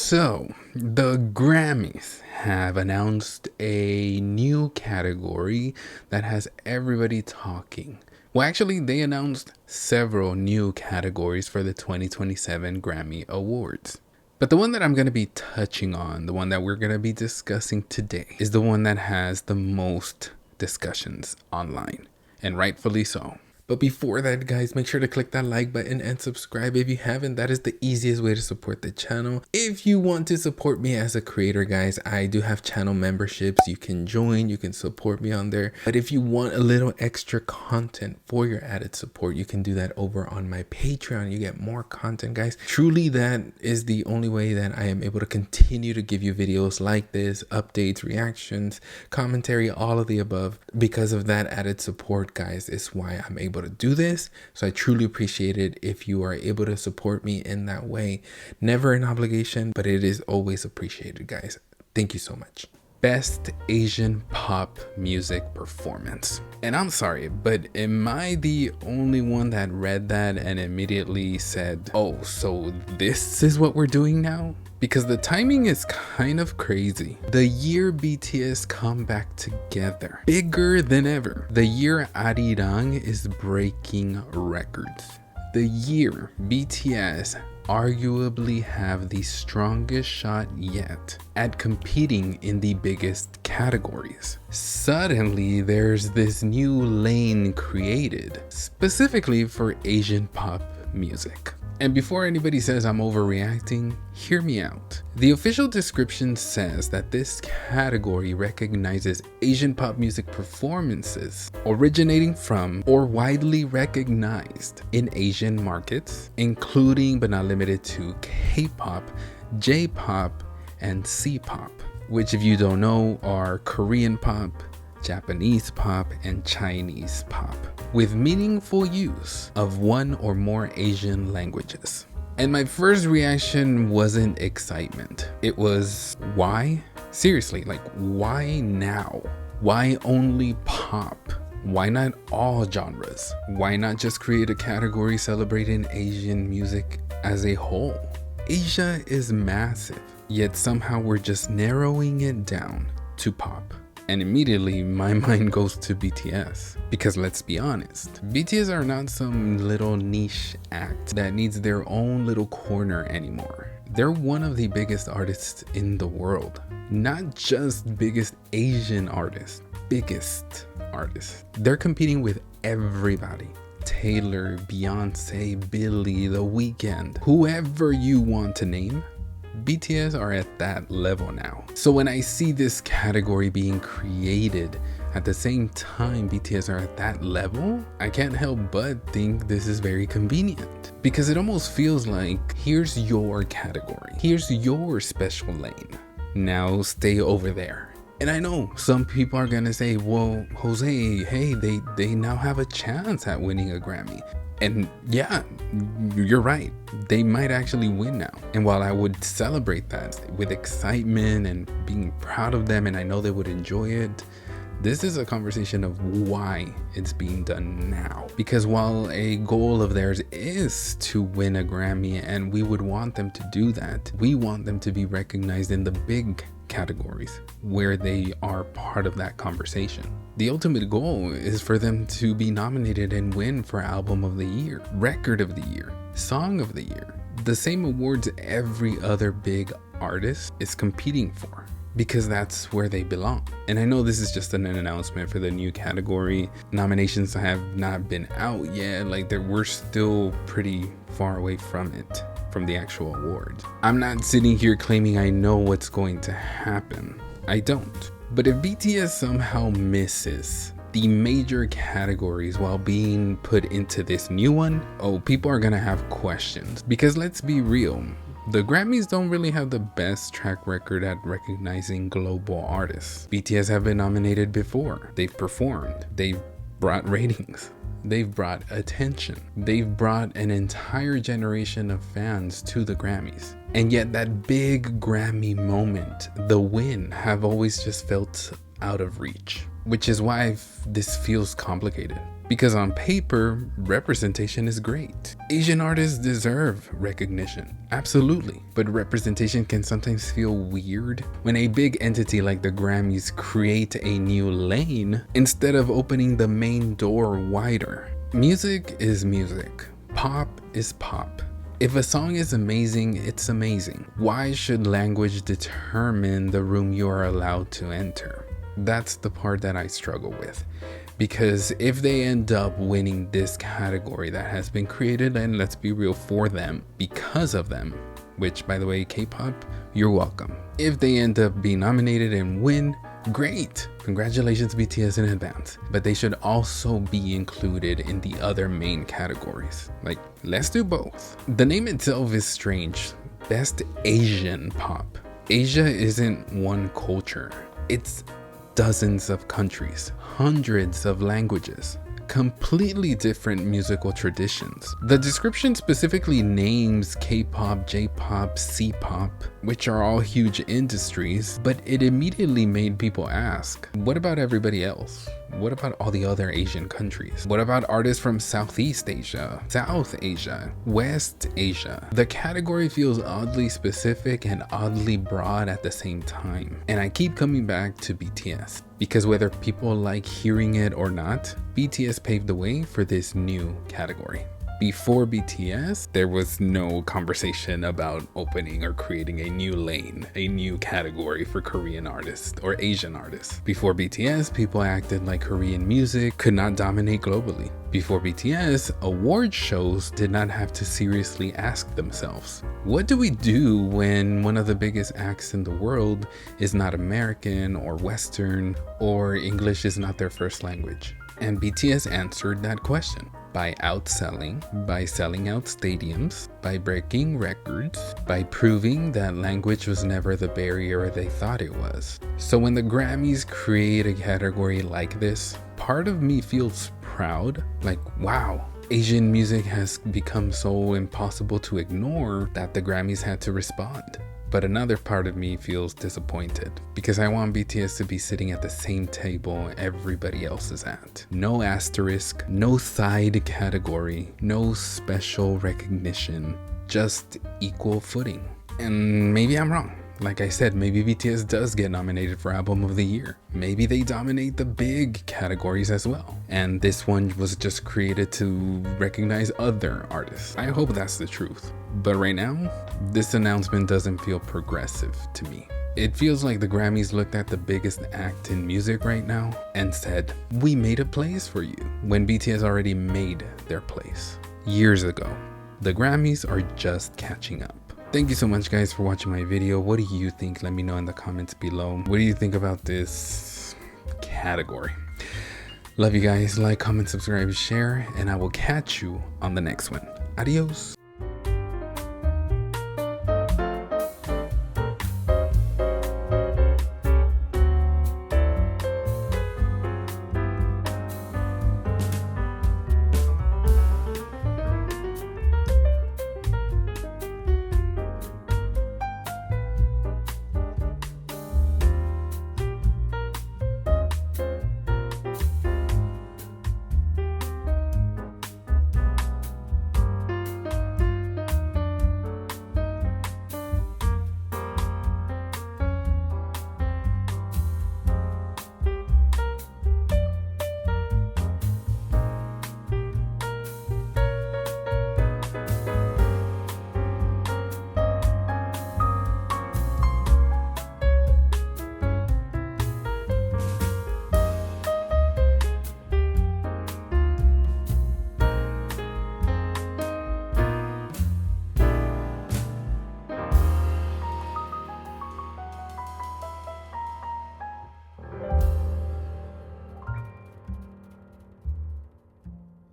So, the Grammys have announced a new category that has everybody talking. Well, actually, they announced several new categories for the 2027 Grammy Awards. But the one that I'm going to be touching on, the one that we're going to be discussing today, is the one that has the most discussions online, and rightfully so. But before that, guys, make sure to click that like button and subscribe if you haven't. That is the easiest way to support the channel. If you want to support me as a creator, guys, I do have channel memberships. You can join, you can support me on there. But if you want a little extra content for your added support, you can do that over on my Patreon. You get more content, guys. Truly, that is the only way that I am able to continue to give you videos like this, updates, reactions, commentary, all of the above. Because of that added support, guys, is why I'm able to do this. So I truly appreciate it if you are able to support me in that way. Never an obligation, but it is always appreciated, guys. Thank you so much. Best Asian pop music performance. And I'm sorry, but am I the only one that read that and immediately said, oh, so this is what we're doing now? Because the timing is kind of crazy. The year BTS come back together, bigger than ever. The year ARIRANG is breaking records. The year BTS arguably have the strongest shot yet at competing in the biggest categories. Suddenly, there's this new lane created specifically for Asian pop music. And before anybody says I'm overreacting, hear me out. The official description says that this category recognizes Asian pop music performances originating from or widely recognized in Asian markets, including but not limited to K-pop, J-pop, and C-pop, which, if you don't know, are Korean pop, Japanese pop, and Chinese pop, with meaningful use of one or more Asian languages. And my first reaction wasn't excitement. It was, why? Seriously, like, why now? Why only pop? Why not all genres? Why not just create a category celebrating Asian music as a whole? Asia is massive, yet somehow we're just narrowing it down to pop. And immediately my mind goes to BTS, because let's be honest, BTS are not some little niche act that needs their own little corner anymore. They're one of the biggest artists in the world, not just biggest Asian artist, biggest artist. They're competing with everybody. Taylor, Beyonce, Billie, The Weeknd, whoever you want to name. BTS are at that level now. So when I see this category being created at the same time BTS are at that level, I can't help but think this is very convenient, because it almost feels like, here's your category, here's your special lane, now stay over there. And I know some people are gonna say, well, Jose, hey, they now have a chance at winning a Grammy. And yeah, you're right. They might actually win now. And while I would celebrate that with excitement and being proud of them, and I know they would enjoy it, this is a conversation of why it's being done now. Because while a goal of theirs is to win a Grammy, and we would want them to do that, we want them to be recognized in the big categories where they are part of that conversation. The ultimate goal is for them to be nominated and win for Album of the Year, Record of the Year, Song of the Year, the same awards every other big artist is competing for, because that's where they belong. And I know this is just an announcement for the new category. Nominations have not been out yet, like we're still pretty far away from it, from the actual awards. I'm not sitting here claiming I know what's going to happen. I don't. But if BTS somehow misses the major categories while being put into this new one, oh, people are gonna have questions. Because let's be real, the Grammys don't really have the best track record at recognizing global artists. BTS have been nominated before. They've performed. They've brought ratings. They've brought attention. They've brought an entire generation of fans to the Grammys. And yet that big Grammy moment, the win, have always just felt out of reach. which is why this feels complicated. Because on paper, representation is great. Asian artists deserve recognition, absolutely. But representation can sometimes feel weird when a big entity like the Grammys create a new lane instead of opening the main door wider. Music is music. Pop is pop. If a song is amazing, it's amazing. Why should language determine the room you are allowed to enter? That's the part that I struggle with. Because if they end up winning this category that has been created, and let's be real, for them, because of them, which by the way, K-pop, you're welcome. If they end up being nominated and win, great. Congratulations BTS in advance. But they should also be included in the other main categories. Like, let's do both. The name itself is strange. Best Asian Pop. Asia isn't one culture. It's dozens of countries, hundreds of languages, completely different musical traditions. The description specifically names K-pop, J-pop, C-pop, which are all huge industries, but it immediately made people ask, what about everybody else? What about all the other Asian countries? What about artists from Southeast Asia, South Asia, West Asia? The category feels oddly specific and oddly broad at the same time. And I keep coming back to BTS because whether people like hearing it or not, BTS paved the way for this new category. Before BTS, there was no conversation about opening or creating a new lane, a new category for Korean artists or Asian artists. Before BTS, people acted like Korean music could not dominate globally. Before BTS, award shows did not have to seriously ask themselves, what do we do when one of the biggest acts in the world is not American or Western, or English is not their first language? And BTS answered that question by outselling, by selling out stadiums, by breaking records, by proving that language was never the barrier they thought it was. So when the Grammys create a category like this, part of me feels proud, like, wow, Asian music has become so impossible to ignore that the Grammys had to respond. But another part of me feels disappointed because I want BTS to be sitting at the same table everybody else is at. No asterisk, no side category, no special recognition, just equal footing. And maybe I'm wrong. Like I said, maybe BTS does get nominated for Album of the Year. Maybe they dominate the big categories as well. And this one was just created to recognize other artists. I hope that's the truth. But right now, this announcement doesn't feel progressive to me. It feels like the Grammys looked at the biggest act in music right now and said, we made a place for you, when BTS already made their place years ago. The Grammys are just catching up. Thank you so much guys for watching my video. What do you think? Let me know in the comments below. What do you think about this category? Love you guys. Like, comment, subscribe, share, and I will catch you on the next one. Adios.